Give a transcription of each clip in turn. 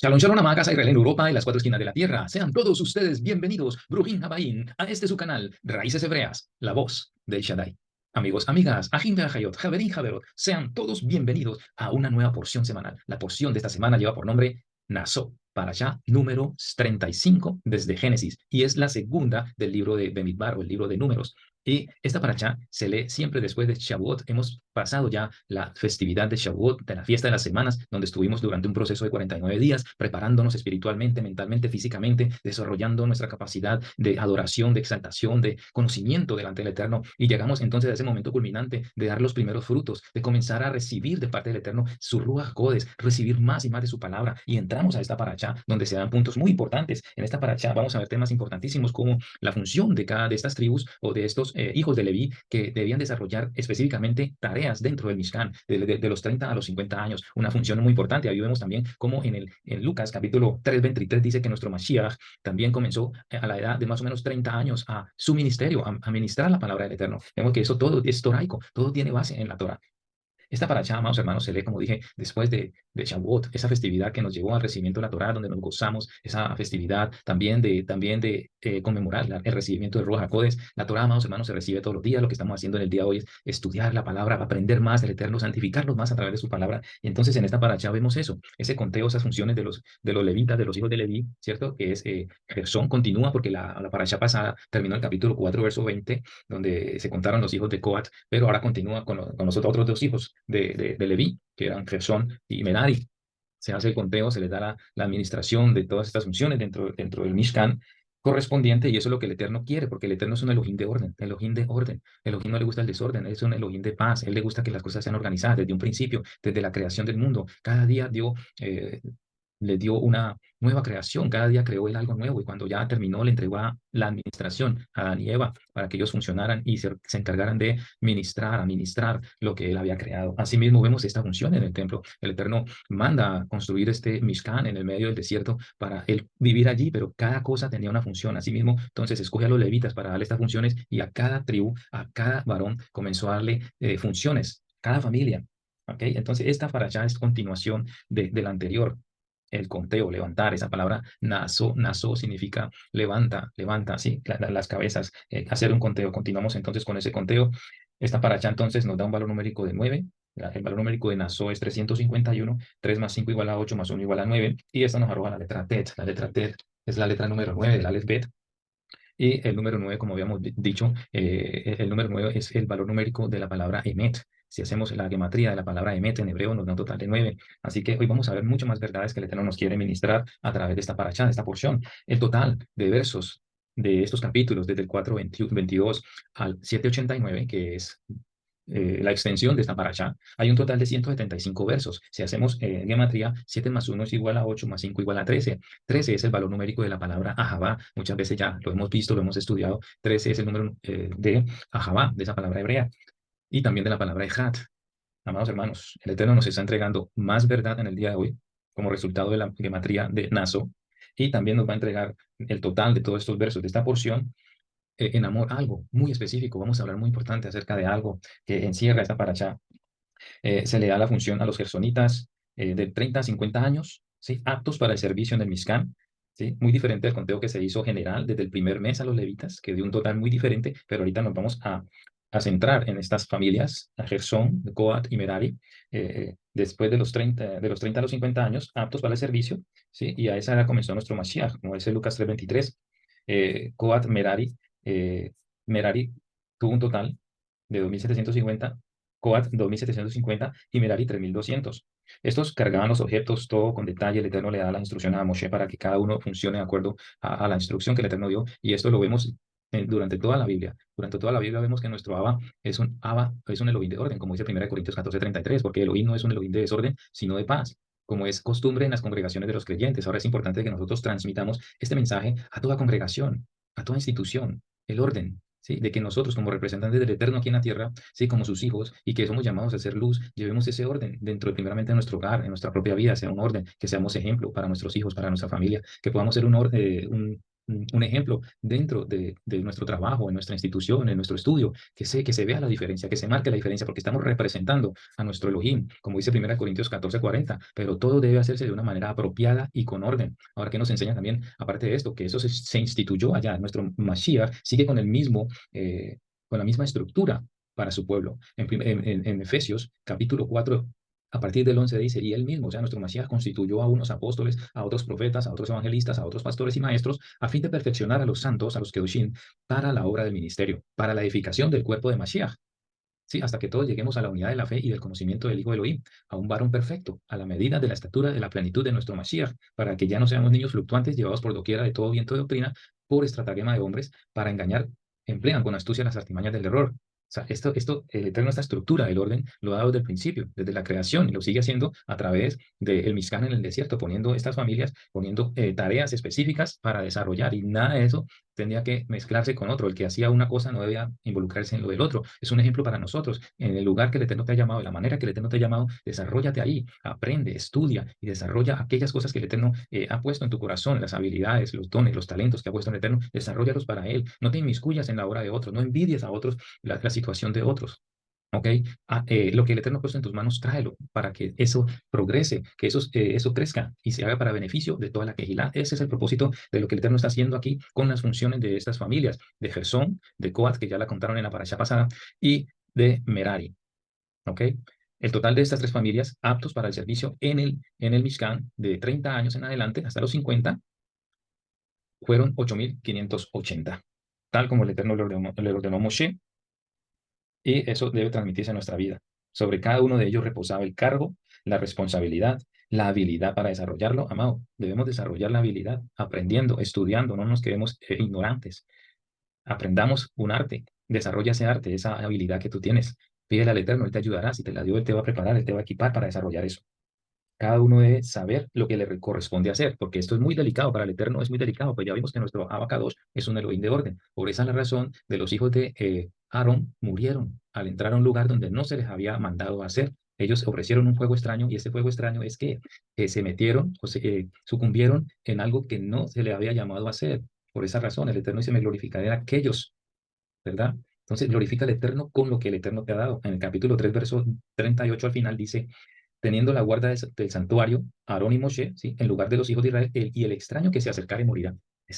Shalom, shalom, amada casa Israel en Europa y las cuatro esquinas de la tierra. Sean todos ustedes bienvenidos, Brujín Habaín, a este su canal, Raíces Hebreas, la voz del Shaddai. Amigos, amigas, Ajim Be'ajayot, Javerín Javerot, sean todos bienvenidos a una nueva porción semanal. La porción de esta semana lleva por nombre Naso, para allá número 35 desde Génesis, y es la segunda del libro de Bemidbar o el libro de Números. Y esta paracha se lee siempre después de Shavuot. Hemos pasado ya la festividad de Shavuot, de la fiesta de las semanas, donde estuvimos durante un proceso de 49 días, preparándonos espiritualmente, mentalmente, físicamente, desarrollando nuestra capacidad de adoración, de exaltación, de conocimiento delante del Eterno. Y llegamos entonces a ese momento culminante de dar los primeros frutos, de comenzar a recibir de parte del Eterno su Ruach Codes, recibir más y más de su palabra. Y entramos a esta paracha, donde se dan puntos muy importantes. En esta paracha vamos a ver temas importantísimos como la función de cada de estas tribus o de estos hijos de Leví que debían desarrollar específicamente tareas dentro del Mishkan, de los 30 a los 50 años, una función muy importante. Ahí vemos también cómo en Lucas capítulo 3, 23 dice que nuestro Mashiach también comenzó a la edad de más o menos 30 años a su ministerio, a ministrar la palabra del Eterno. Vemos que eso todo es toraico, todo tiene base en la Torah. Esta paracha, amados hermanos, se lee, como dije, después de Shavuot, esa festividad que nos llevó al recibimiento de la Torá, donde nos gozamos, esa festividad también de conmemorar el recibimiento del Ruach HaKodes. La Torá, amados hermanos, se recibe todos los días. Lo que estamos haciendo en el día de hoy es estudiar la palabra, aprender más del Eterno, santificarnos más a través de su palabra. Y entonces en esta paracha vemos eso, ese conteo, esas funciones de los levitas, de los hijos de Leví, ¿cierto? Que es, Gersón continúa porque la paracha pasada terminó el capítulo 4, verso 20, donde se contaron los hijos de Coat, pero ahora continúa con los otros dos hijos de Leví, que eran Gersón y Merari. Se hace el conteo, se les da la administración de todas estas funciones dentro del Mishkan correspondiente, y eso es lo que el Eterno quiere, porque el Eterno es un Elohim de orden, Elohim de orden. Elohim no le gusta el desorden, él es un Elohim de paz, él le gusta que las cosas sean organizadas desde un principio, desde la creación del mundo. Cada día eh, le dio una nueva creación, cada día creó él algo nuevo, y cuando ya terminó le entregó la administración a Adán y Eva para que ellos funcionaran y se encargaran de administrar lo que él había creado. Asimismo vemos esta función en el templo. El Eterno manda a construir este Mishkan en el medio del desierto para él vivir allí, pero cada cosa tenía una función. Asimismo, entonces escoge a los levitas para darle estas funciones, y a cada tribu, a cada varón comenzó a darle funciones, cada familia. ¿Ok? Entonces esta para allá es continuación de la anterior. El conteo, levantar, esa palabra naso significa levanta, levanta, sí, las cabezas, hacer un conteo. Continuamos entonces con ese conteo. Esta paracha entonces nos da un valor numérico de 9. El valor numérico de naso es 351. 3 más 5 igual a 8, más 1 igual a 9. Y esto nos arroja la letra tet. La letra tet es la letra número 9 del Aleph Bet. Y el número 9, como habíamos dicho, el número 9 es el valor numérico de la palabra emet. Si hacemos la gematría de la palabra emet en hebreo, nos da un total de 9. Así que hoy vamos a ver mucho más verdades que el Eterno nos quiere ministrar a través de esta paracha, de esta porción. El total de versos de estos capítulos, desde el 4:22 al 7:89, que es la extensión de esta paracha, hay un total de 175 versos. Si hacemos gematría, 7 más 1 es igual a 8, más 5 igual a 13. 13 es el valor numérico de la palabra Ahabá. Muchas veces ya lo hemos visto, lo hemos estudiado. 13 es el número de Ahabá, de esa palabra hebrea, y también de la palabra Ejat. Amados hermanos, el Eterno nos está entregando más verdad en el día de hoy como resultado de la gematría de Naso, y también nos va a entregar el total de todos estos versos de esta porción en amor, algo muy específico. Vamos a hablar muy importante acerca de algo que encierra esta paracha. Se le da la función a los gersonitas de 30 a 50 años, ¿sí? Aptos para el servicio en el Mishkan. ¿Sí? Muy diferente al conteo que se hizo general desde el primer mes a los levitas, que dio un total muy diferente, pero ahorita nos vamos a centrar en estas familias, a Gersón, Coat y Merari, después de los 30 a los 50 años, aptos para el servicio, ¿sí? Y a esa edad comenzó nuestro Mashiach, como dice Lucas 3:23. Coat, Merari tuvo un total de 2.750, Coat 2.750 y Merari 3.200. Estos cargaban los objetos todo con detalle. El Eterno le da la instrucción a Moshe para que cada uno funcione de acuerdo a la instrucción que el Eterno dio, y esto lo vemos durante toda la Biblia. Durante toda la Biblia vemos que nuestro Abba es un Elohim de orden, como dice 1 Corintios 14:33, porque Elohim no es un Elohim de desorden, sino de paz, como es costumbre en las congregaciones de los creyentes. Ahora es importante que nosotros transmitamos este mensaje a toda congregación, a toda institución, el orden, ¿sí? De que nosotros, como representantes del Eterno aquí en la tierra, ¿sí? Como sus hijos, y que somos llamados a hacer luz, llevemos ese orden dentro, primeramente, de nuestro hogar, en nuestra propia vida, sea un orden, que seamos ejemplo para nuestros hijos, para nuestra familia, que podamos ser un orden, un ejemplo dentro de nuestro trabajo, en nuestra institución, en nuestro estudio, que se vea la diferencia, que se marque la diferencia, porque estamos representando a nuestro Elohim, como dice 1 Corintios 14:40, pero todo debe hacerse de una manera apropiada y con orden. Ahora, ¿qué nos enseña también, aparte de esto, que eso se instituyó allá, nuestro Mashiach sigue con el mismo, con la misma estructura para su pueblo. En Efesios capítulo 4, a partir del 11 dice, y él mismo, o sea, nuestro Mesías constituyó a unos apóstoles, a otros profetas, a otros evangelistas, a otros pastores y maestros, a fin de perfeccionar a los santos, a los Kedoshim, para la obra del ministerio, para la edificación del cuerpo de Mashiach. Sí, hasta que todos lleguemos a la unidad de la fe y del conocimiento del Hijo de Elohim, a un varón perfecto, a la medida de la estatura de la plenitud de nuestro Mashiach, para que ya no seamos niños fluctuantes llevados por doquiera de todo viento de doctrina, por estratagema de hombres, para engañar, emplean con astucia las artimañas del error. O sea, el Eterno, esta estructura del orden, lo ha dado desde el principio, desde la creación, y lo sigue haciendo a través del Mishkan en el desierto, poniendo estas familias, poniendo tareas específicas para desarrollar, y nada de eso tendría que mezclarse con otro. El que hacía una cosa no debía involucrarse en lo del otro. Es un ejemplo para nosotros. En el lugar que el Eterno te ha llamado, de la manera que el Eterno te ha llamado, desarróllate ahí, aprende, estudia y desarrolla aquellas cosas que el Eterno ha puesto en tu corazón, las habilidades, los dones, los talentos que ha puesto en el Eterno, desarrollalos para Él. No te inmiscuyas en la obra de otros, no envidies a otros la situación de otros. ¿Ok? Lo que el Eterno ha puesto en tus manos, tráelo para que eso progrese, que eso crezca y se haga para beneficio de toda la Kehilá. Ese es el propósito de lo que el Eterno está haciendo aquí con las funciones de estas familias, de Gersón, de Coat, que ya la contaron en la parasha pasada, y de Merari. ¿Ok? El total de estas tres familias aptos para el servicio en el Mishkan de 30 años en adelante hasta los 50 fueron 8.580, tal como el Eterno le ordenó a Moshe, y eso debe transmitirse a nuestra vida. Sobre cada uno de ellos reposaba el cargo, la responsabilidad, la habilidad para desarrollarlo. Amado, debemos desarrollar la habilidad aprendiendo, estudiando, no nos quedemos ignorantes. Aprendamos un arte, desarrolla ese arte, esa habilidad que tú tienes. Pídele al Eterno, Él te ayudará. Si te la dio, Él te va a preparar, Él te va a equipar para desarrollar eso. Cada uno debe saber lo que le corresponde hacer, porque esto es muy delicado, para el Eterno es muy delicado, pues ya vimos que nuestro Abacados es un Elohim de orden. Por esa es la razón de los hijos de Aarón murieron al entrar a un lugar donde no se les había mandado a hacer. Ellos ofrecieron un fuego extraño, y ese fuego extraño es que se metieron o se sucumbieron en algo que no se le había llamado a hacer. Por esa razón, el Eterno dice, me glorificaré en aquellos, ¿verdad? Entonces, glorifica al Eterno con lo que el Eterno te ha dado. En el capítulo 3 verso 38 al final dice, teniendo la guarda del santuario, Aarón y Moshe, ¿sí? En lugar de los hijos de Israel, y el extraño que se acercare morirá.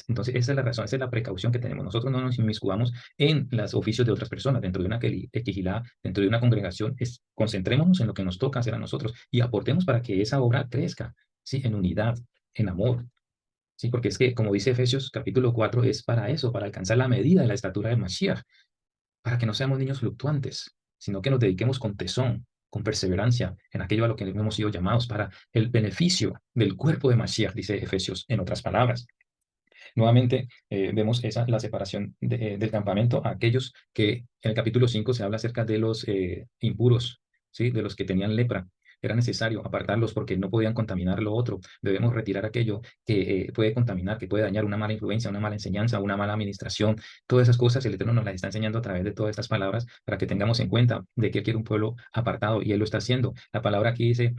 Entonces, esa es la razón, esa es la precaución que tenemos. Nosotros no nos inmiscuamos en los oficios de otras personas, dentro de una quejilá, dentro de una congregación. Concentrémonos en lo que nos toca hacer a nosotros y aportemos para que esa obra crezca, ¿sí? En unidad, en amor. Sí, porque es que, como dice Efesios capítulo 4, es para eso, para alcanzar la medida de la estatura de Mashiach, para que no seamos niños fluctuantes, sino que nos dediquemos con tesón, con perseverancia en aquello a lo que hemos sido llamados para el beneficio del cuerpo de Mashiach, dice Efesios, en otras palabras. Nuevamente vemos la separación del campamento a aquellos que en el capítulo 5 se habla acerca de los impuros, ¿sí? De los que tenían lepra. Era necesario apartarlos porque no podían contaminar lo otro. Debemos retirar aquello que puede contaminar, que puede dañar, una mala influencia, una mala enseñanza, una mala administración. Todas esas cosas el Eterno nos las está enseñando a través de todas estas palabras para que tengamos en cuenta de que Él quiere un pueblo apartado, y Él lo está haciendo. La palabra aquí dice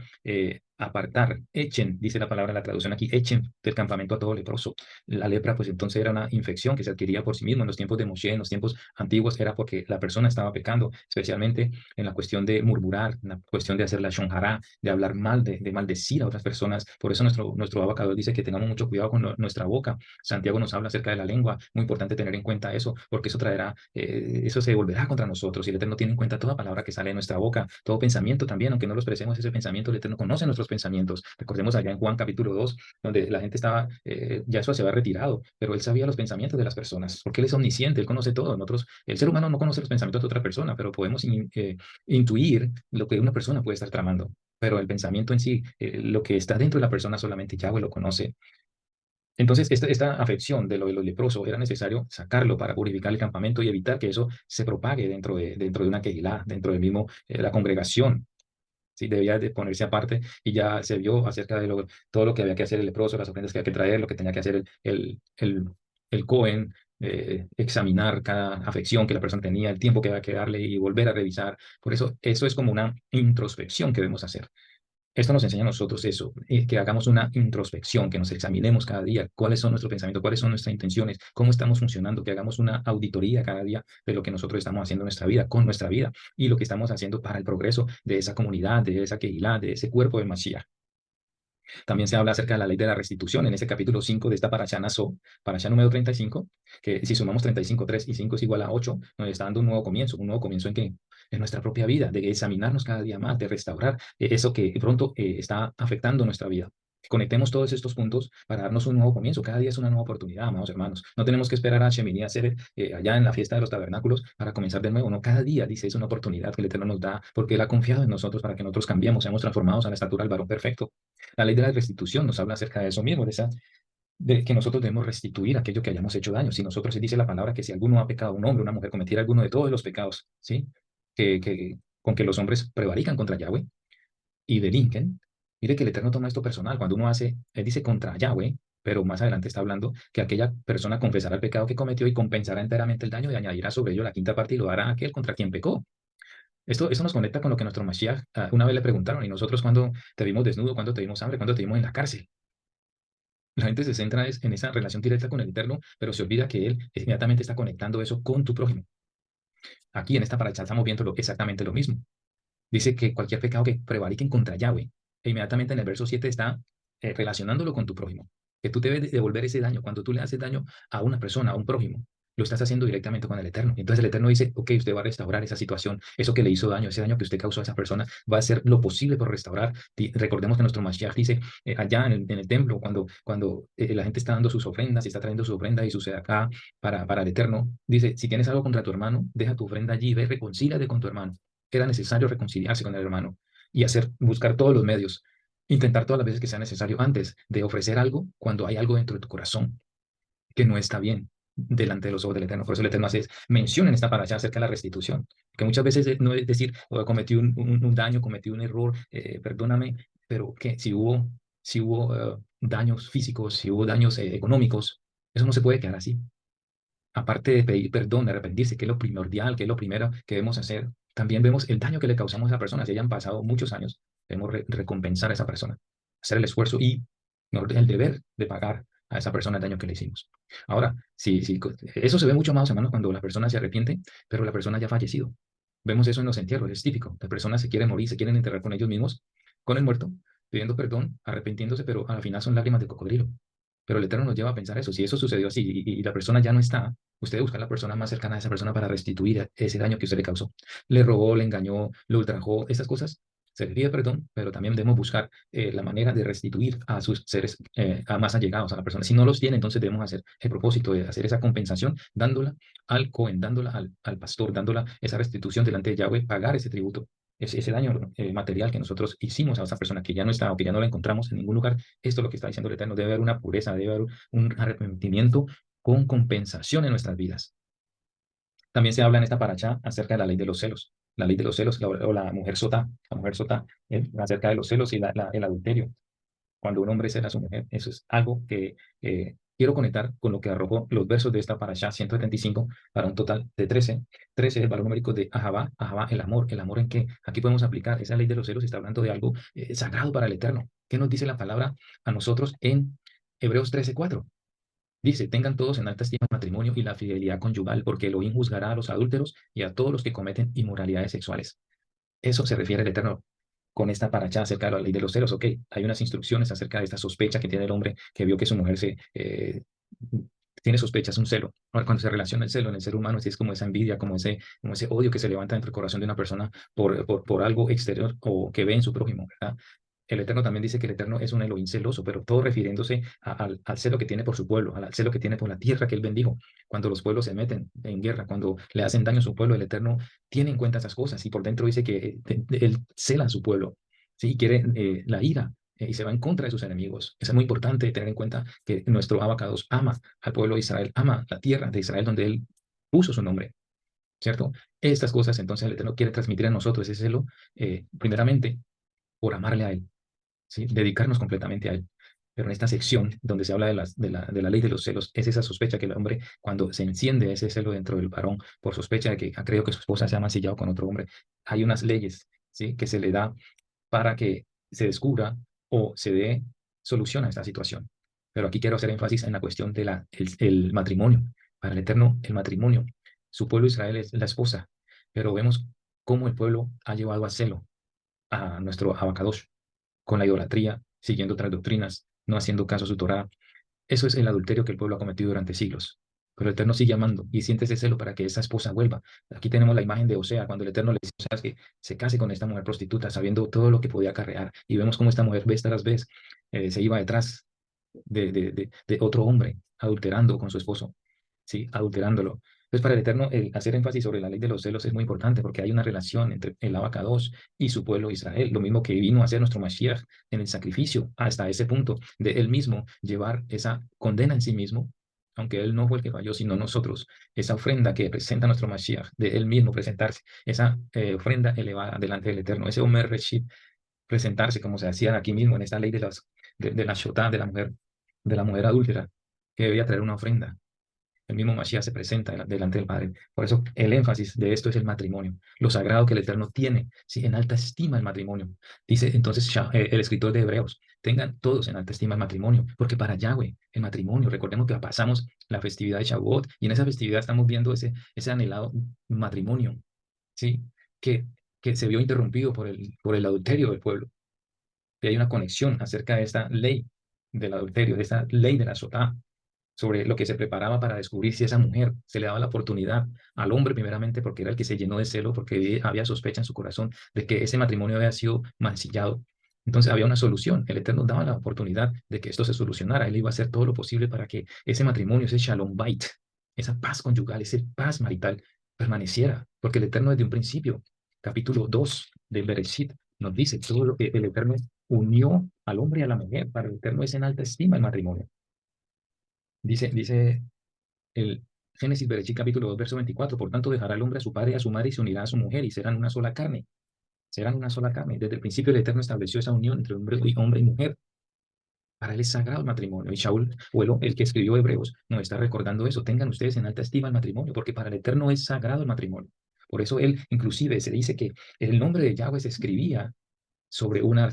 apartar, echen, dice la palabra en la traducción aquí, echen del campamento a todo leproso. La lepra, pues entonces era una infección que se adquiría por sí mismo. En los tiempos de Moshe, en los tiempos antiguos, era porque la persona estaba pecando, especialmente en la cuestión de murmurar, en la cuestión de hacer la shonjara, de hablar mal, de maldecir a otras personas. Por eso nuestro abacador dice que tengamos mucho cuidado con nuestra boca. Santiago nos habla acerca de la lengua. Muy importante tener en cuenta eso, porque eso traerá, eso se volverá contra nosotros. Y el Eterno tiene en cuenta toda palabra que sale de nuestra boca, todo pensamiento también, aunque no lo expresemos ese pensamiento, el Eterno conoce nuestros pensamientos. Recordemos allá en Juan capítulo 2, donde la gente estaba, ya eso se había retirado, pero él sabía los pensamientos de las personas, porque él es omnisciente, él conoce todo. Nosotros, el ser humano no conoce los pensamientos de otra persona, pero podemos intuir lo que una persona puede estar tramando. Pero el pensamiento en sí, lo que está dentro de la persona, solamente Yahweh lo conoce. Entonces, esta afección de lo leproso era necesario sacarlo para purificar el campamento y evitar que eso se propague dentro de una kehilá, dentro del mismo, la congregación. Sí, debía de ponerse aparte, y ya se vio acerca de todo lo que había que hacer el leproso, las ofrendas que había que traer, lo que tenía que hacer el Cohen, examinar cada afección que la persona tenía, el tiempo que había que darle y volver a revisar. Por eso, eso es como una introspección que debemos hacer. Esto nos enseña a nosotros eso, que hagamos una introspección, que nos examinemos cada día cuáles son nuestros pensamientos, cuáles son nuestras intenciones, cómo estamos funcionando, que hagamos una auditoría cada día de lo que nosotros estamos haciendo en nuestra vida, con nuestra vida, y lo que estamos haciendo para el progreso de esa comunidad, de esa Kehilá, de ese cuerpo de Mashiach. También se habla acerca de la ley de la restitución en ese capítulo 5 de esta Parashá Naso, Parashá número 35, que si sumamos 35, 3 y 5 es igual a 8, nos está dando un nuevo comienzo en que en nuestra propia vida, de examinarnos cada día más, de restaurar eso que pronto está afectando nuestra vida. Conectemos todos estos puntos para darnos un nuevo comienzo. Cada día es una nueva oportunidad, amados hermanos. No tenemos que esperar a Shemini a hacer allá en la fiesta de los tabernáculos para comenzar de nuevo. No, cada día, dice, es una oportunidad que el Eterno nos da porque Él ha confiado en nosotros para que nosotros cambiemos, seamos transformados a la estatura del varón perfecto. La ley de la restitución nos habla acerca de eso mismo, de que nosotros debemos restituir aquello que hayamos hecho daño. Si nosotros se dice la palabra que si alguno ha pecado, un hombre o una mujer cometiera alguno de todos los pecados, ¿sí? Con que los hombres prevarican contra Yahweh y delinquen, mire que el Eterno toma esto personal. Cuando uno hace, él dice contra Yahweh, pero más adelante está hablando que aquella persona confesará el pecado que cometió y compensará enteramente el daño y añadirá sobre ello la quinta parte y lo dará a aquel contra quien pecó. Esto nos conecta con lo que nuestro Mashiach una vez le preguntaron, y nosotros cuando te vimos desnudo, cuando te vimos hambre, cuando te vimos en la cárcel. La gente se centra en esa relación directa con el Eterno, pero se olvida que Él inmediatamente está conectando eso con tu prójimo. Aquí en esta paracha estamos viendo exactamente lo mismo. Dice que cualquier pecado que prevariquen contra Yahweh, e inmediatamente en el verso 7 está relacionándolo con tu prójimo. Que tú debes devolver ese daño. Cuando tú le haces daño a una persona, a un prójimo, lo estás haciendo directamente con el Eterno. Entonces el Eterno dice, ok, usted va a restaurar esa situación, eso que le hizo daño, ese daño que usted causó a esa persona, va a hacer lo posible por restaurar. Recordemos que nuestro Mashiach dice, allá en el templo, cuando la gente está dando sus ofrendas y está trayendo su ofrenda y sucede acá para el Eterno, dice, si tienes algo contra tu hermano, deja tu ofrenda allí, ve, reconcíliate con tu hermano. Era necesario reconciliarse con el hermano y buscar todos los medios, intentar todas las veces que sea necesario antes de ofrecer algo cuando hay algo dentro de tu corazón que no está bien delante de los ojos del Eterno. Por eso el Eterno hace mención en esta paracha acerca de la restitución, que muchas veces no es decir, oh, cometí un daño, cometí un error, perdóname, pero que si hubo daños físicos, si hubo daños económicos, eso no se puede quedar así. Aparte de pedir perdón, de arrepentirse, que es lo primordial, que es lo primero que debemos hacer, también vemos el daño que le causamos a esa persona. Si hayan pasado muchos años, debemos recompensar a esa persona, hacer el esfuerzo y el deber de pagar a esa persona el daño que le hicimos. Ahora, eso se ve mucho más, hermanos, cuando la persona se arrepiente, pero la persona ya ha fallecido. Vemos eso en los entierros, es típico. Las personas se quieren morir, se quieren enterrar con ellos mismos, con el muerto, pidiendo perdón, arrepintiéndose, pero al final son lágrimas de cocodrilo. Pero el Eterno nos lleva a pensar eso. Si eso sucedió así y la persona ya no está, usted debe buscar a la persona más cercana a esa persona para restituir ese daño que usted le causó. Le robó, le engañó, le ultrajó, esas cosas. Se le pide perdón, pero también debemos buscar la manera de restituir a sus seres a más allegados a la persona. Si no los tiene, entonces debemos hacer el propósito de hacer esa compensación, dándola al Cohen, dándola al pastor, dándola esa restitución delante de Yahweh, pagar ese tributo, ese daño material que nosotros hicimos a esa persona que ya no está o que ya no la encontramos en ningún lugar. Esto es lo que está diciendo el Eterno. Debe haber una pureza, debe haber un arrepentimiento con compensación en nuestras vidas. También se habla en esta paracha acerca de la ley de los celos. La ley de los celos o la mujer sotá, acerca de los celos y el adulterio. Cuando un hombre cela a su mujer, eso es algo que quiero conectar con lo que arrojó los versos de esta parashá 175 para un total de 13. 13 es el valor numérico de Ahabá, Ahabá, el amor en que aquí podemos aplicar esa ley de los celos, está hablando de algo sagrado para el Eterno. ¿Qué nos dice la palabra a nosotros en Hebreos 13:4? Dice, tengan todos en alta estima el matrimonio y la fidelidad conyugal, porque Elohim juzgará a los adúlteros y a todos los que cometen inmoralidades sexuales. Eso se refiere el Eterno con esta paracha acerca de la ley de los celos. Ok, hay unas instrucciones acerca de esta sospecha que tiene el hombre que vio que su mujer tiene sospechas, un celo. Ahora, cuando se relaciona el celo en el ser humano, es como esa envidia, como ese odio que se levanta dentro del corazón de una persona por algo exterior o que ve en su prójimo, ¿verdad? El Eterno también dice que el Eterno es un Elohim celoso, pero todo refiriéndose al celo que tiene por su pueblo, al celo que tiene por la tierra que él bendijo. Cuando los pueblos se meten en guerra, cuando le hacen daño a su pueblo, el Eterno tiene en cuenta esas cosas y por dentro dice que él cela a su pueblo, ¿sí? Quiere la ira y se va en contra de sus enemigos. Eso es muy importante tener en cuenta que nuestro Abacados ama al pueblo de Israel, ama la tierra de Israel donde él puso su nombre, ¿cierto? Estas cosas entonces el Eterno quiere transmitir a nosotros ese celo, primeramente por amarle a él, ¿sí? Dedicarnos completamente a él. Pero en esta sección donde se habla de la ley de los celos, es esa sospecha que el hombre, cuando se enciende ese celo dentro del varón por sospecha de que ha creído que su esposa se ha mancillado con otro hombre, hay unas leyes, ¿sí? Que se le da para que se descubra o se dé solución a esta situación. Pero aquí quiero hacer énfasis en la cuestión de el matrimonio. Para el Eterno, el matrimonio. Su pueblo Israel es la esposa, pero vemos cómo el pueblo ha llevado a celo a nuestro Abacadosh con la idolatría, siguiendo otras doctrinas, no haciendo caso a su Torá. Eso es el adulterio que el pueblo ha cometido durante siglos. Pero el Eterno sigue amando y siente ese celo para que esa esposa vuelva. Aquí tenemos la imagen de Osea, cuando el Eterno le dice a Oseas que se case con esta mujer prostituta, sabiendo todo lo que podía acarrear. Y vemos cómo esta mujer, vez tras vez, se iba detrás de otro hombre, adulterando con su esposo, ¿sí? Adulterándolo. Entonces, para el Eterno, el hacer énfasis sobre la ley de los celos es muy importante porque hay una relación entre el Abacados y su pueblo Israel, lo mismo que vino a hacer nuestro Mashiach en el sacrificio, hasta ese punto de él mismo llevar esa condena en sí mismo, aunque él no fue el que falló, sino nosotros, esa ofrenda que presenta nuestro Mashiach, de él mismo presentarse, esa ofrenda elevada delante del Eterno, ese Omer Reshit, presentarse como se hacía aquí mismo en esta ley de la shotá, de la mujer adúltera, que debía traer una ofrenda. El mismo Mashiach se presenta delante del Padre. Por eso el énfasis de esto es el matrimonio, lo sagrado que el Eterno tiene, sí, en alta estima el matrimonio. Dice entonces el escritor de Hebreos, tengan todos en alta estima el matrimonio, porque para Yahweh el matrimonio, recordemos que pasamos la festividad de Shavuot y en esa festividad estamos viendo ese anhelado matrimonio, ¿sí? Que, que se vio interrumpido por el adulterio del pueblo. Y hay una conexión acerca de esta ley del adulterio, de esta ley de la sotá, sobre lo que se preparaba para descubrir si esa mujer se le daba la oportunidad al hombre primeramente porque era el que se llenó de celo, porque había sospecha en su corazón de que ese matrimonio había sido mancillado. Entonces había una solución. El Eterno daba la oportunidad de que esto se solucionara. Él iba a hacer todo lo posible para que ese matrimonio, ese shalom bait, esa paz conyugal, ese paz marital permaneciera, porque el Eterno desde un principio, capítulo 2 del Bereshit, nos dice todo lo que el Eterno unió al hombre y a la mujer. Para el Eterno es en alta estima el matrimonio. Dice el Génesis Bereshit capítulo 2 verso 24, por tanto dejará el hombre a su padre y a su madre y se unirá a su mujer y serán una sola carne, serán una sola carne. Desde el principio el Eterno estableció esa unión entre hombre y mujer. Para él es sagrado el matrimonio. Y Shaul, o el que escribió Hebreos, nos está recordando eso. Tengan ustedes en alta estima el matrimonio, porque para el Eterno es sagrado el matrimonio. Por eso él, inclusive, se dice que el nombre de Yahweh se escribía sobre una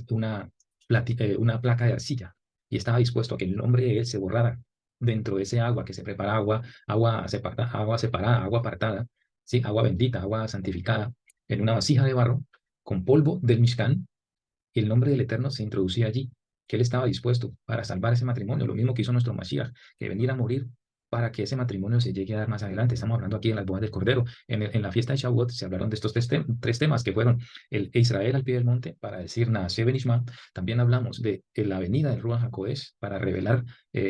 placa de arcilla y estaba dispuesto a que el nombre de él se borrara dentro de ese agua que se prepara agua separada, agua apartada, ¿sí? Agua bendita, agua santificada, en una vasija de barro con polvo del Mishkan, y el nombre del Eterno se introducía allí, que él estaba dispuesto para salvar ese matrimonio, lo mismo que hizo nuestro Mashiach, que venir a morir para que ese matrimonio se llegue a dar más adelante. Estamos hablando aquí de las bodas del Cordero. En la fiesta de Shavuot se hablaron de estos tres temas que fueron el Israel al pie del monte para decir Naaseh Benishma. También hablamos de la venida del Ruach HaKodesh para revelar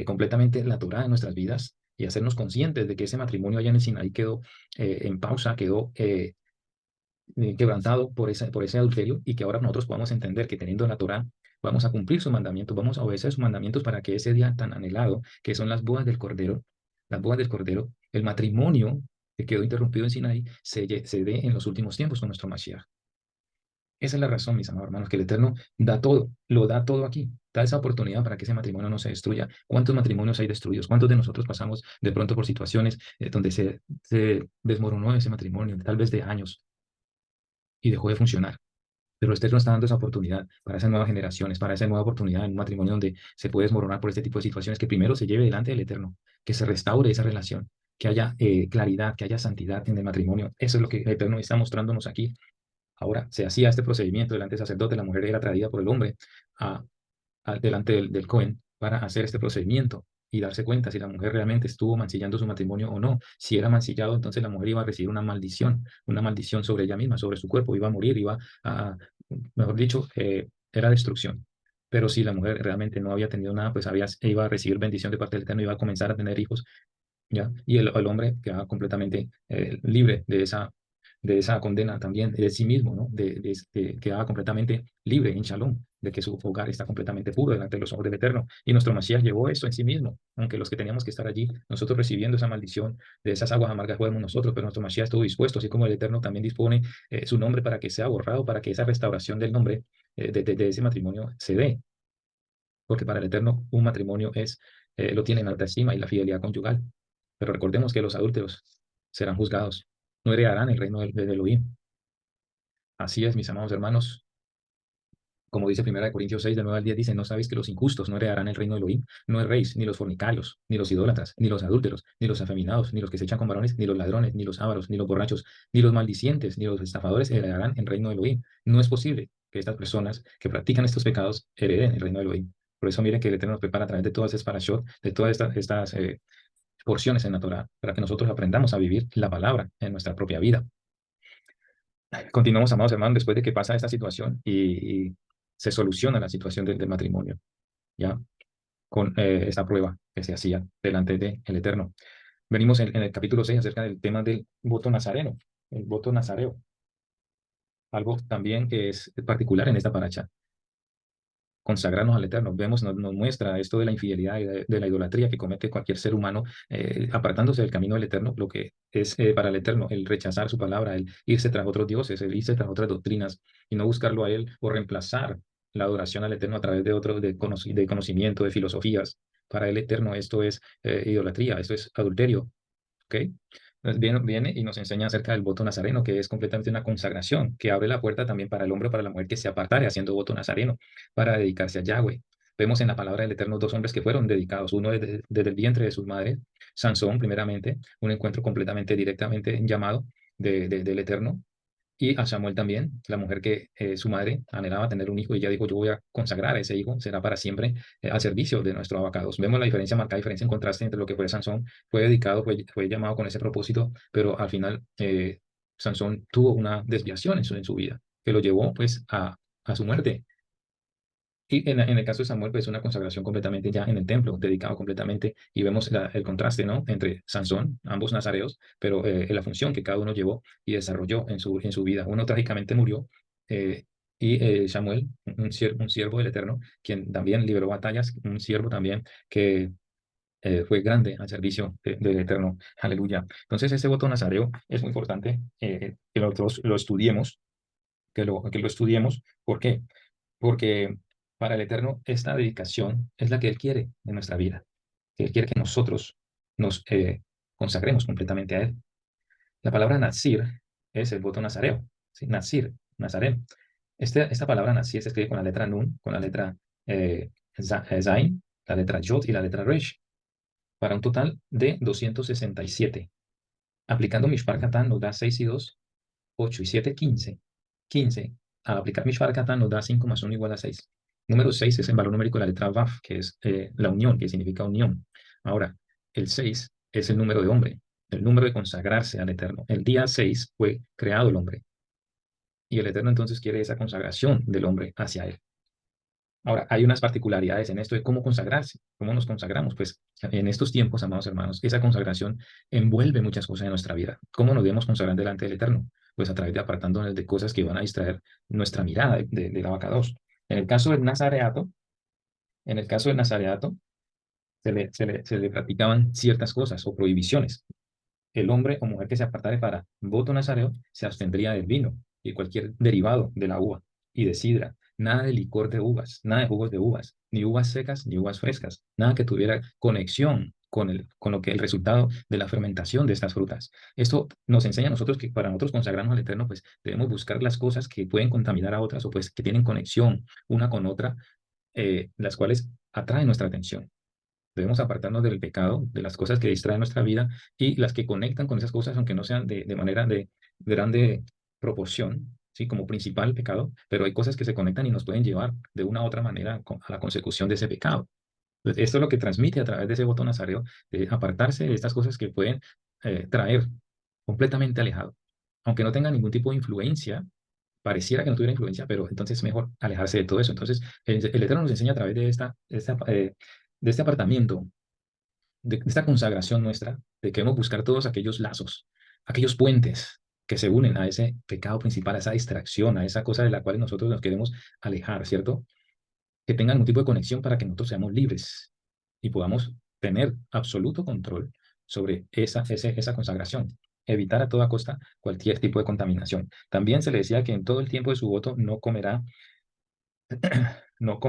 completamente la Torah en nuestras vidas y hacernos conscientes de que ese matrimonio allá en el Sinaí quedó en pausa, quedó quebrantado por ese adulterio y que ahora nosotros podamos entender que teniendo la Torá vamos a cumplir sus mandamientos, vamos a obedecer sus mandamientos para que ese día tan anhelado, que son las bodas del Cordero, el matrimonio que quedó interrumpido en Sinaí, se dé en los últimos tiempos con nuestro Mashiach. Esa es la razón, mis amados hermanos, que el Eterno da todo, lo da todo aquí, da esa oportunidad para que ese matrimonio no se destruya. ¿Cuántos matrimonios hay destruidos? ¿Cuántos de nosotros pasamos de pronto por situaciones donde se desmoronó ese matrimonio, tal vez de años, y dejó de funcionar? Pero usted no está dando esa oportunidad para esas nuevas generaciones, para esa nueva oportunidad en un matrimonio donde se puede desmoronar por este tipo de situaciones, que primero se lleve delante del Eterno, que se restaure esa relación, que haya claridad, que haya santidad en el matrimonio. Eso es lo que el Eterno está mostrándonos aquí. Ahora, se hacía este procedimiento delante del sacerdote, la mujer era traída por el hombre a delante del Cohen para hacer este procedimiento y darse cuenta si la mujer realmente estuvo mancillando su matrimonio o no. Si era mancillado, entonces la mujer iba a recibir una maldición sobre ella misma, sobre su cuerpo, iba a morir, mejor dicho, era destrucción. Pero si la mujer realmente no había tenido nada, pues iba a recibir bendición de parte del Eterno, iba a comenzar a tener hijos, ¿ya? Y el hombre quedaba completamente libre de esa condena también de sí mismo, ¿no? Quedaba completamente libre en Shalom, de que su hogar está completamente puro delante de los ojos del Eterno. Y nuestro Mashiach llevó eso en sí mismo, aunque los que teníamos que estar allí, nosotros recibiendo esa maldición de esas aguas amargas fuéramos nosotros, pero nuestro Mashiach estuvo dispuesto, así como el Eterno también dispone su nombre para que sea borrado, para que esa restauración del nombre de ese matrimonio se dé, porque para el Eterno un matrimonio lo tiene en alta estima y la fidelidad conyugal. Pero recordemos que los adúlteros serán juzgados, no heredarán el reino de Elohim. Así es, mis amados hermanos. Como dice 1 Corintios 6, del 9 al 10, dice, ¿no sabéis que los injustos no heredarán el reino de Elohim? No erréis, ni los fornicarios, ni los idólatras, ni los adúlteros, ni los afeminados, ni los que se echan con varones, ni los ladrones, ni los ávaros, ni los borrachos, ni los maldicientes, ni los estafadores heredarán el reino de Elohim. No es posible que estas personas que practican estos pecados hereden el reino de Elohim. Por eso miren que el Eterno nos prepara a través de todas estas parashot, de todas estas porciones en la Torah, para que nosotros aprendamos a vivir la palabra en nuestra propia vida. Continuamos, amados hermanos, después de que pasa esta situación y se soluciona la situación del matrimonio, ¿ya? Con esta prueba que se hacía delante del Eterno. Venimos en el capítulo 6 acerca del tema del voto nazareno, el voto nazareo, algo también que es particular en esta paracha, consagrarnos al Eterno. Vemos, nos muestra esto de la infidelidad y de la idolatría que comete cualquier ser humano, apartándose del camino del Eterno, lo que es para el Eterno el rechazar su palabra, el irse tras otros dioses, el irse tras otras doctrinas y no buscarlo a Él o reemplazar la adoración al Eterno a través de otros de conocimiento, de filosofías. Para el Eterno esto es idolatría, esto es adulterio. ¿Ok? Entonces viene y nos enseña acerca del voto nazareno, que es completamente una consagración, que abre la puerta también para el hombre o para la mujer que se apartare haciendo voto nazareno para dedicarse a Yahweh. Vemos en la palabra del Eterno dos hombres que fueron dedicados, uno desde el vientre de sus madres, Sansón primeramente, un encuentro completamente directamente llamado del Eterno, y a Samuel también, la mujer que su madre anhelaba tener un hijo y ella dijo, yo voy a consagrar a ese hijo, será para siempre al servicio de nuestro abacados. Vemos la diferencia, marcada diferencia en contraste entre lo que fue Sansón, fue dedicado, fue llamado con ese propósito, pero al final Sansón tuvo una desviación en su vida, que lo llevó pues a su muerte. Y en el caso de Samuel, pues una consagración completamente ya en el templo, dedicado completamente, y vemos el contraste, ¿no? Entre Sansón, ambos nazareos, pero la función que cada uno llevó y desarrolló en su vida. Uno trágicamente murió, eh, y Samuel, un siervo del Eterno, quien también liberó batallas, un siervo también que fue grande al servicio del Eterno. Aleluya. Entonces, este voto nazareo es muy importante que nosotros lo estudiemos, que lo estudiemos. ¿Por qué? Porque para el Eterno esta dedicación es la que Él quiere en nuestra vida, que Él quiere que nosotros nos consagremos completamente a Él. La palabra Nazir es el voto nazareo, ¿sí? Nazir, nazareo. Esta palabra Nazir se escribe con la letra Nun, con la letra Zain, la letra Yod y la letra Resh, para un total de 267. Aplicando Mishpar Catán nos da 6 y 2, 8 y 7, 15. 15. Al aplicar Mishpar Catán nos da 5 más 1 igual a 6. Número 6 es el valor numérico de la letra Vaf, que es la unión, que significa unión. Ahora, el 6 es el número de hombre, el número de consagrarse al Eterno. El día 6 fue creado el hombre. Y el Eterno entonces quiere esa consagración del hombre hacia él. Ahora, hay unas particularidades en esto de cómo consagrarse, cómo nos consagramos. Pues en estos tiempos, amados hermanos, esa consagración envuelve muchas cosas en nuestra vida. ¿Cómo nos debemos consagrar delante del Eterno? Pues a través de apartándonos de cosas que van a distraer nuestra mirada de la vaca 2. En el caso del nazareato, en el caso del nazareato, se le practicaban ciertas cosas o prohibiciones. El hombre o mujer que se apartare para voto nazareo se abstendría del vino y cualquier derivado de la uva y de sidra, nada de licor de uvas, nada de jugos de uvas, ni uvas secas ni uvas frescas, nada que tuviera conexión con lo que el resultado de la fermentación de estas frutas. Esto nos enseña a nosotros que para nosotros consagrarnos al Eterno, pues debemos buscar las cosas que pueden contaminar a otras o pues que tienen conexión una con otra, las cuales atraen nuestra atención. Debemos apartarnos del pecado, de las cosas que distraen nuestra vida y las que conectan con esas cosas, aunque no sean de manera de grande proporción, ¿sí? Como principal pecado, pero hay cosas que se conectan y nos pueden llevar de una u otra manera a la consecución de ese pecado. Entonces, esto es lo que transmite a través de ese voto nazareo, de apartarse de estas cosas que pueden traer completamente alejado, aunque no tenga ningún tipo de influencia. Pareciera que no tuviera influencia, pero entonces es mejor alejarse de todo eso. Entonces, el Eterno nos enseña a través de este apartamiento, de esta consagración nuestra, de que debemos buscar todos aquellos lazos, aquellos puentes que se unen a ese pecado principal, a esa distracción, a esa cosa de la cual nosotros nos queremos alejar, ¿cierto? Que tengan un tipo de conexión para que nosotros seamos libres y podamos tener absoluto control sobre esa consagración. Evitar a toda costa cualquier tipo de contaminación. También se le decía que en todo el tiempo de su voto no comerá, no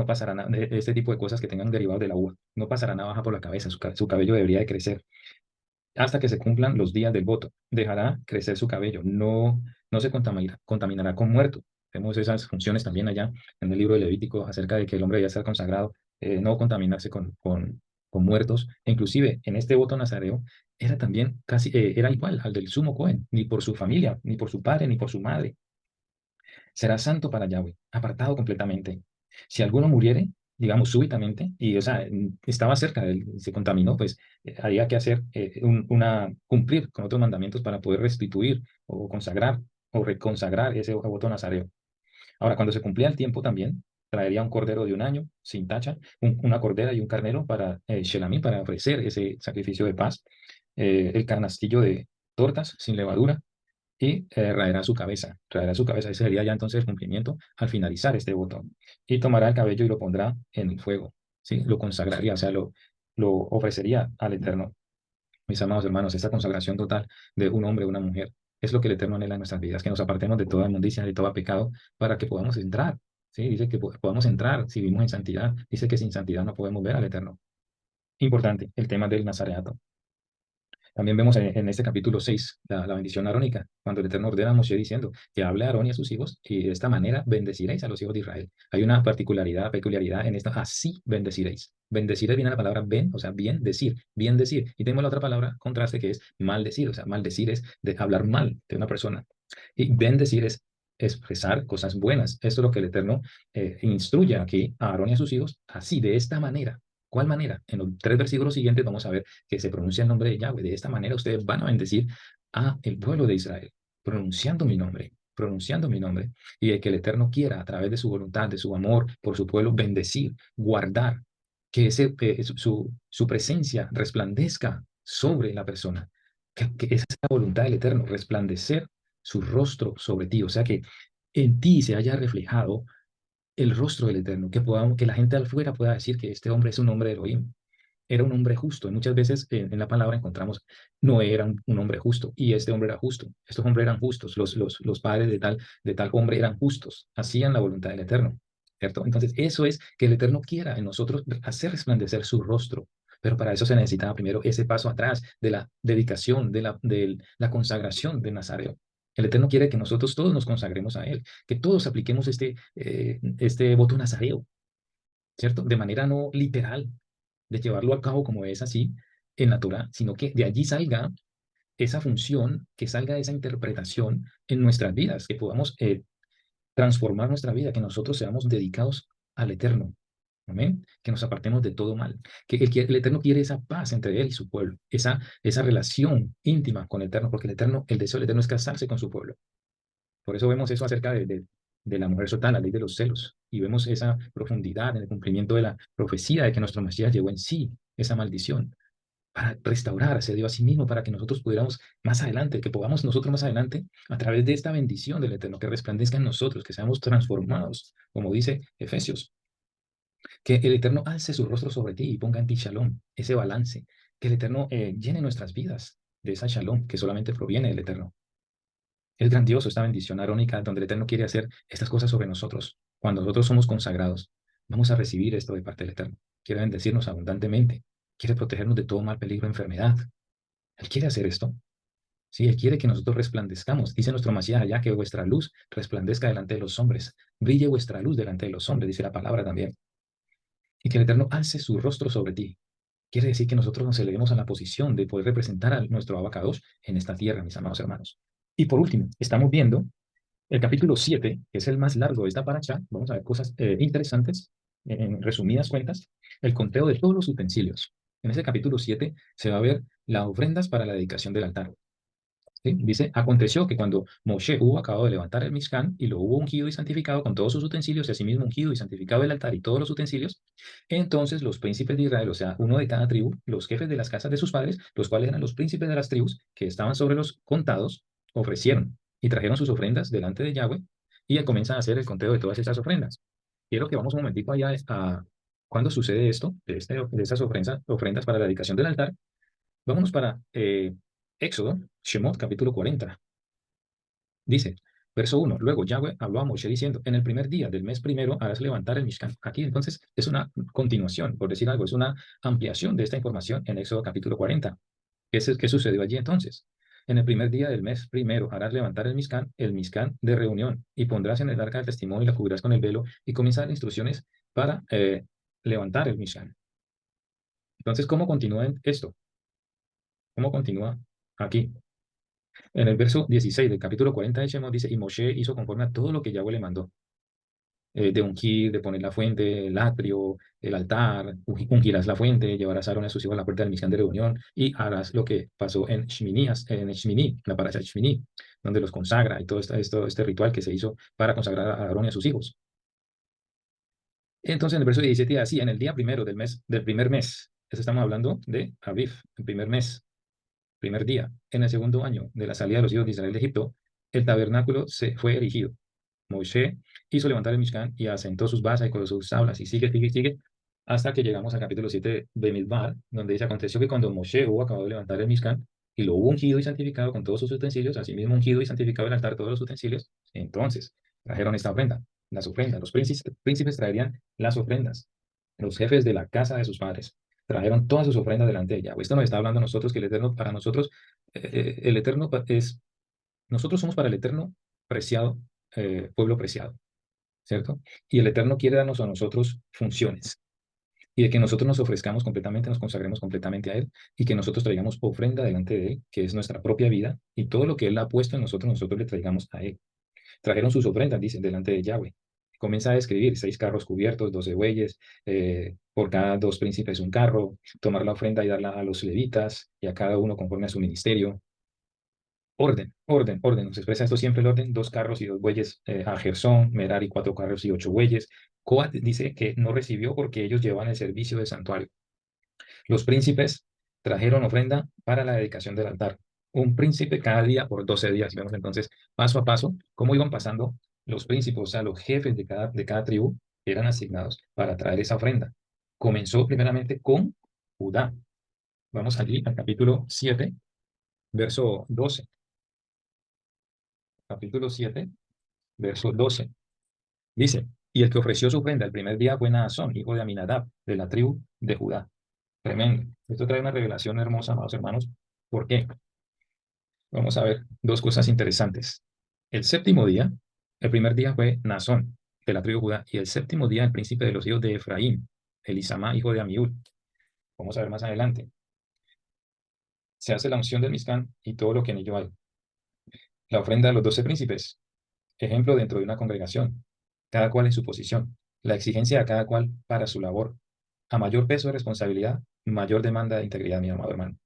pasará nada, este tipo de cosas que tengan derivados de la uva. No pasará navaja por la cabeza, su cabello debería de crecer hasta que se cumplan los días del voto. Dejará crecer su cabello, no se contaminará con muerto. Vemos esas funciones también allá en el libro de Levítico acerca de que el hombre debía estar consagrado, no contaminarse con muertos. E inclusive en este voto nazareo era también casi, era igual al del sumo Cohen, ni por su familia, ni por su padre, ni por su madre. Será santo para Yahweh, apartado completamente. Si alguno muriere, digamos, súbitamente, y o sea, estaba cerca de él, se contaminó, pues había que hacer cumplir con otros mandamientos para poder restituir o consagrar o reconsagrar ese voto nazareo. Ahora, cuando se cumplía el tiempo también, traería un cordero de un año, sin tacha, una cordera y un carnero para Shelamí, para ofrecer ese sacrificio de paz, el canastillo de tortas sin levadura, y raerá su cabeza, ese sería ya entonces el cumplimiento al finalizar este voto. Y tomará el cabello y lo pondrá en el fuego, ¿sí? Lo consagraría, o sea, lo ofrecería al Eterno. Mis amados hermanos, esta consagración total de un hombre o una mujer es lo que el Eterno anhela en nuestras vidas, que nos apartemos de toda inmundicia, de todo pecado, para que podamos entrar, ¿sí? Dice que podamos entrar si vivimos en santidad, dice que sin santidad no podemos ver al Eterno. Importante, el tema del nazareato. También vemos en este capítulo 6 la bendición arónica, cuando el Eterno ordena a Moshe diciendo que hable a Aarón y a sus hijos, y de esta manera bendeciréis a los hijos de Israel. Hay una peculiaridad en esta, así bendeciréis. Bendeciréis viene la palabra ben, o sea, bien decir, bien decir. Y tenemos la otra palabra, contraste, que es maldecir, o sea, maldecir es de hablar mal de una persona. Y bendecir es expresar cosas buenas. Esto es lo que el Eterno instruye aquí a Aarón y a sus hijos, así, de esta manera. ¿Cuál manera? En los 3 versículos siguientes vamos a ver que se pronuncia el nombre de Yahweh. De esta manera ustedes van a bendecir a el pueblo de Israel, pronunciando mi nombre, y el que el Eterno quiera, a través de su voluntad, de su amor por su pueblo, bendecir, guardar, que su presencia resplandezca sobre la persona, que esa es la voluntad del Eterno, resplandecer su rostro sobre ti, o sea que en ti se haya reflejado el rostro del Eterno, que la gente al fuera pueda decir que este hombre es un hombre de Elohim, era un hombre justo. Y muchas veces en la palabra encontramos, no era un hombre justo, y este hombre era justo. Estos hombres eran justos, los padres de tal hombre eran justos, hacían la voluntad del Eterno, ¿cierto? Entonces, eso es que el Eterno quiera en nosotros hacer resplandecer su rostro. Pero para eso se necesitaba primero ese paso atrás de la dedicación, de la consagración de Nazareo. El Eterno quiere que nosotros todos nos consagremos a Él, que todos apliquemos este voto nazareo, ¿cierto? De manera no literal, de llevarlo a cabo como es así en la Torah, sino que de allí salga esa función, que salga esa interpretación en nuestras vidas, que podamos transformar nuestra vida, que nosotros seamos dedicados al Eterno. Amén. Que nos apartemos de todo mal. Que el Eterno quiere esa paz entre Él y su pueblo, esa relación íntima con el Eterno, porque el deseo del Eterno es casarse con su pueblo. Por eso vemos eso acerca de la mujer sotana, la ley de los celos, y vemos esa profundidad en el cumplimiento de la profecía de que nuestro Mesías llevó en sí esa maldición para restaurar, se dio a sí mismo para que nosotros pudiéramos más adelante, que podamos nosotros más adelante, a través de esta bendición del Eterno, que resplandezca en nosotros, que seamos transformados, como dice Efesios, que el Eterno alce su rostro sobre ti y ponga en ti shalom, ese balance, que el Eterno llene nuestras vidas de esa shalom que solamente proviene del Eterno. Es grandioso esta bendición arónica donde el Eterno quiere hacer estas cosas sobre nosotros. Cuando nosotros somos consagrados, vamos a recibir esto de parte del Eterno. Quiere bendecirnos abundantemente. Quiere protegernos de todo mal peligro, enfermedad. Él quiere hacer esto. Sí, Él quiere que nosotros resplandezcamos. Dice nuestro Masías allá que vuestra luz resplandezca delante de los hombres. Brille vuestra luz delante de los hombres, dice la palabra también. Y que el Eterno alce su rostro sobre ti. Quiere decir que nosotros nos elevemos a la posición de poder representar a nuestro Abacados en esta tierra, mis amados hermanos. Y por último, estamos viendo el capítulo 7, que es el más largo de esta paracha. Vamos a ver cosas interesantes, en resumidas cuentas, el conteo de todos los utensilios. En ese capítulo 7 se va a ver las ofrendas para la dedicación del altar. ¿Sí? Dice, aconteció que cuando Moshe hubo acabado de levantar el Mishkan y lo hubo ungido y santificado con todos sus utensilios, y asimismo ungido y santificado el altar y todos los utensilios, entonces los príncipes de Israel, o sea, uno de cada tribu, los jefes de las casas de sus padres, los cuales eran los príncipes de las tribus que estaban sobre los contados, ofrecieron y trajeron sus ofrendas delante de Yahweh, y él comienza a hacer el conteo de todas esas ofrendas. Quiero que vamos un momentico allá a cuándo sucede esto, de esas ofrendas para la dedicación del altar. Vámonos para Éxodo, Shemot, capítulo 40. Dice, verso 1, luego Yahweh habló a Moshe diciendo, en el primer día del mes primero harás levantar el Mishkan. Aquí entonces es una continuación, por decir algo, es una ampliación de esta información en Éxodo capítulo 40. ¿Qué sucedió allí entonces? En el primer día del mes primero harás levantar el Mizcán de reunión, y pondrás en el arca del testimonio y la cubrirás con el velo, y comienza a dar instrucciones para levantar el Mizcán. Entonces, ¿cómo continúa esto? ¿Cómo continúa aquí? En el verso 16 del capítulo 40 de Shemot dice, y Moshe hizo conforme a todo lo que Yahweh le mandó, de ungir, de poner la fuente, el atrio, el altar, ungirás la fuente, llevarás a Aaron y a sus hijos a la puerta del Mizcán de reunión, y harás lo que pasó en Shmini, la parasha de Shmini, donde los consagra, y todo este ritual que se hizo para consagrar a Aarón y a sus hijos. Entonces, en el verso 17, así, en el día primero del primer mes, eso estamos hablando de Aviv, el primer mes, primer día, en el segundo año de la salida de los hijos de Israel de Egipto, el tabernáculo se fue erigido. Moshe hizo levantar el Mishkan y asentó sus basas y colocó sus tablas, y sigue, hasta que llegamos al capítulo 7 de Midbar, donde dice, aconteció que cuando Moshe hubo acabado de levantar el Mishkan, y lo hubo ungido y santificado con todos sus utensilios, asimismo ungido y santificado el altar, todos los utensilios, entonces trajeron esta ofrenda, las ofrendas. Los príncipes traerían las ofrendas. Los jefes de la casa de sus padres trajeron todas sus ofrendas delante de ella. Esto nos está hablando a nosotros que el Eterno, para nosotros, el Eterno es, nosotros somos para el Eterno preciado, pueblo preciado, ¿cierto? Y el Eterno quiere darnos a nosotros funciones, y de que nosotros nos ofrezcamos completamente, nos consagremos completamente a Él, y que nosotros traigamos ofrenda delante de Él, que es nuestra propia vida, y todo lo que Él ha puesto en nosotros, nosotros le traigamos a Él. Trajeron sus ofrendas, dicen, delante de Yahweh. Comienza a describir 6 carros cubiertos, 12 bueyes, por cada 2 príncipes un carro, tomar la ofrenda y darla a los levitas, y a cada uno conforme a su ministerio. Orden. Nos expresa esto siempre el orden: 2 carros y 2 bueyes a Gersón, Merari 4 carros y 8 bueyes. Coat dice que no recibió porque ellos llevaban el servicio del santuario. Los príncipes trajeron ofrenda para la dedicación del altar. Un príncipe cada día por 12 días. Y vemos entonces paso a paso cómo iban pasando los príncipes, o sea, los jefes de cada tribu, que eran asignados para traer esa ofrenda. Comenzó primeramente con Judá. Vamos allí al capítulo 7, verso 12. Capítulo 7, verso 12. Dice, y el que ofreció su ofrenda el primer día fue Naasón, hijo de Aminadab, de la tribu de Judá. Tremendo. Esto trae una revelación hermosa, amados hermanos. ¿Por qué? Vamos a ver 2 cosas interesantes. El séptimo día, el primer día fue Naasón, de la tribu de Judá, y el séptimo día el príncipe de los hijos de Efraín, Elisama, hijo de Amiúl. Vamos a ver más adelante. Se hace la unción del Mizcán y todo lo que en ello hay. La ofrenda de los 12 príncipes, ejemplo dentro de una congregación, cada cual en su posición, la exigencia de cada cual para su labor. A mayor peso de responsabilidad, mayor demanda de integridad, mi amado hermano.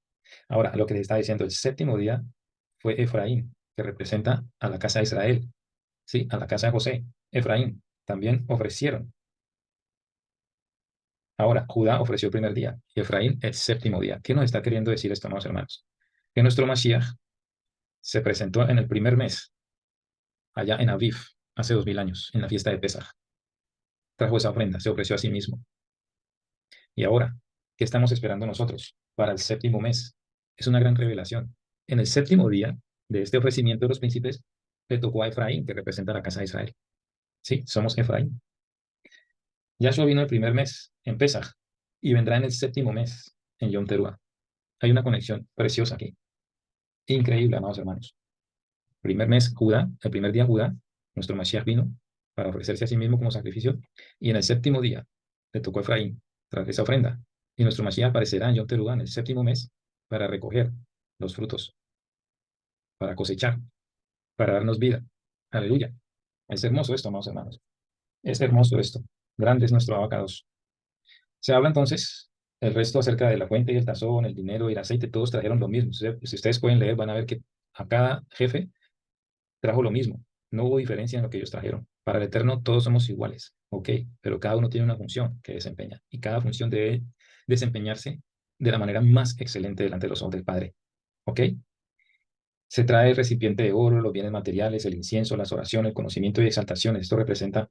Ahora, lo que le está diciendo, el séptimo día fue Efraín, que representa a la casa de Israel, ¿sí? A la casa de José. Efraín también ofrecieron. Ahora, Judá ofreció el primer día y Efraín el séptimo día. ¿Qué nos está queriendo decir esto, amados hermanos? Que nuestro Mashiach se presentó en el primer mes, allá en Aviv, hace 2000 años, en la fiesta de Pesaj. Trajo esa ofrenda, se ofreció a sí mismo. Y ahora, ¿qué estamos esperando nosotros para el séptimo mes? Es una gran revelación. En el séptimo día de este ofrecimiento de los príncipes, le tocó a Efraín, que representa la casa de Israel. Sí, somos Efraín. Yahshua vino el primer mes, en Pesaj, y vendrá en el séptimo mes, en Yom Teruah. Hay una conexión preciosa aquí. Increíble, amados hermanos. Primer mes, Judá, el primer día Judá, nuestro Mashiach vino para ofrecerse a sí mismo como sacrificio, y en el séptimo día le tocó a Efraín traer esa ofrenda, y nuestro Mashiach aparecerá en Yom Teruah en el séptimo mes para recoger los frutos, para cosechar, para darnos vida. Aleluya. Es hermoso esto, amados hermanos. Es hermoso esto. Grande es nuestro abacados. Se habla entonces el resto acerca de la fuente y el tazón, el dinero y el aceite, todos trajeron lo mismo. Si ustedes pueden leer, van a ver que a cada jefe trajo lo mismo. No hubo diferencia en lo que ellos trajeron. Para el Eterno todos somos iguales, ok, pero cada uno tiene una función que desempeña, y cada función debe desempeñarse de la manera más excelente delante de los ojos del Padre, ok. Se trae el recipiente de oro, los bienes materiales, el incienso, las oraciones, el conocimiento y exaltación. Esto representa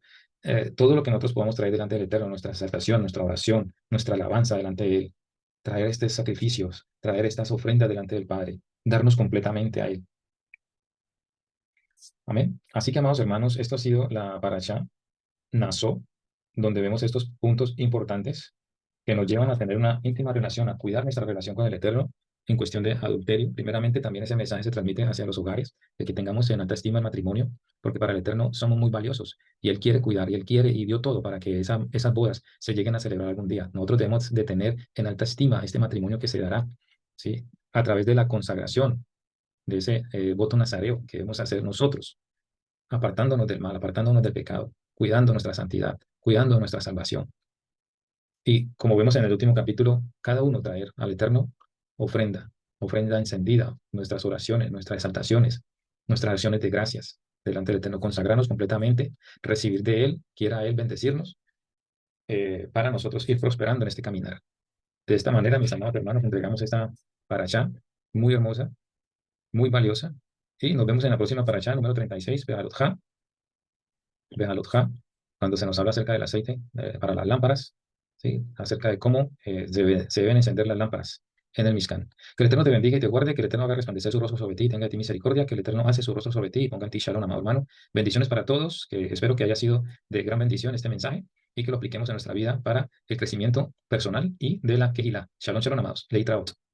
todo lo que nosotros podemos traer delante del Eterno: nuestra exaltación, nuestra oración, nuestra alabanza delante de Él. Traer estos sacrificios, traer estas ofrendas delante del Padre, darnos completamente a Él. Amén. Así que, amados hermanos, esto ha sido la parashá Naso, donde vemos estos puntos importantes que nos llevan a tener una íntima relación, a cuidar nuestra relación con el Eterno, en cuestión de adulterio. Primeramente, también ese mensaje se transmite hacia los hogares, de que tengamos en alta estima el matrimonio, porque para el Eterno somos muy valiosos y Él quiere cuidar y Él quiere y dio todo para que esas bodas se lleguen a celebrar algún día. Nosotros debemos de tener en alta estima este matrimonio que se dará, ¿sí? A través de la consagración, de ese voto nazareo que debemos hacer nosotros, apartándonos del mal, apartándonos del pecado, cuidando nuestra santidad, cuidando nuestra salvación. Y como vemos en el último capítulo, cada uno traer al Eterno ofrenda, ofrenda encendida, nuestras oraciones, nuestras exaltaciones, nuestras acciones de gracias delante del Eterno, consagrarnos completamente, recibir de Él, quiera Él bendecirnos, para nosotros ir prosperando en este caminar. De esta manera, mis amados hermanos, entregamos esta parashá muy hermosa, muy valiosa, y nos vemos en la próxima parashá, número 36, Bejalotja, cuando se nos habla acerca del aceite para las lámparas, ¿sí? Acerca de cómo se deben encender las lámparas en el Mishkan. Que el Eterno te bendiga y te guarde, que el Eterno haga resplandecer su rostro sobre ti y tenga de ti misericordia, que el Eterno hace su rostro sobre ti y ponga en ti shalom, amado hermano. Bendiciones para todos, que espero que haya sido de gran bendición este mensaje y que lo apliquemos en nuestra vida para el crecimiento personal y de la Kehilá. Shalom, shalom, amados. Leitraot.